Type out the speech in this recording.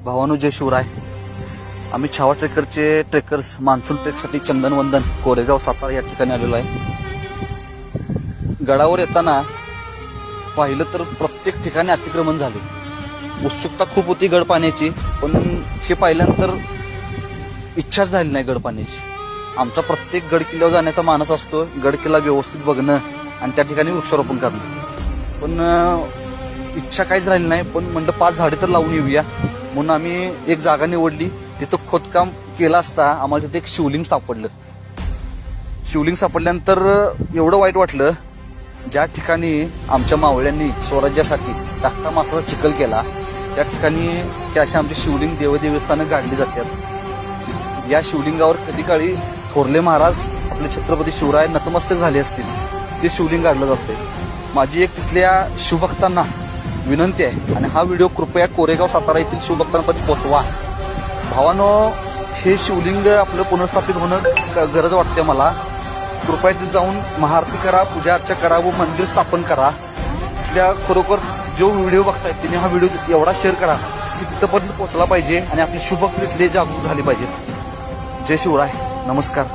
भावानो जय शिवराय. आम्ही Chhava trekkers monsoon ट्रेकसाठी चंदनवंदन Koregaon Satara या ठिकाणी आलेलो आहे. गडावर येताना पाहिलं तर प्रत्येक ठिकाणी अतिक्रमण झाले. उत्सुकता खूप होती गड पाण्याची, पण हे पाहिल्यानंतर इच्छाच झाली नाही गड पाण्याची. आमचा प्रत्येक गड किल्ल्यावर जाण्याचा मानस असतो, गड किल्ला व्यवस्थित बघणं आणि त्या ठिकाणी वृक्षारोपण करणं, पण इच्छा काहीच राहिली नाही. पण म्हणलं 5 झाडे तर लावून येऊया म्हणून आम्ही एक जागा निवडली. तिथं खोदकाम केलं असता आम्हाला तिथे एक शिवलिंग सापडलं. शिवलिंग सापडल्यानंतर एवढं वाईट वाटलं, ज्या ठिकाणी आमच्या मावळ्यांनी स्वराज्यासाठी धाकटा मासाचा चिखल केला त्या ठिकाणी हे अशी आमची शिवलिंग देवदेवस्थानं गाडली जातात. या शिवलिंगावर कधी काळी थोरले महाराज आपले छत्रपती शिवराय नतमस्तक झाले असतील, ते शिवलिंग गाडलं जाते. माझी एक तिथल्या शिवभक्तांना विनंती आहे, आणि हा व्हिडिओ कृपया कोरेगाव सातारा येथील शिवभक्तांपर्यंत पोहोचवा. भावानो, हे शिवलिंग आपलं पुनर्स्थापित होणं गरज वाटते मला. कृपया तिथे जाऊन महाआरती करा, पूजा अर्चा करा व मंदिर स्थापन करा. तिथल्या खरोखर जो व्हिडिओ बघताय तिने हा व्हिडिओ एवढा शेअर करा की तिथपर्यंत पोहोचला पाहिजे आणि आपले शिवभक्त तिथले जागरूक झाले पाहिजेत. जय शिवराय. नमस्कार.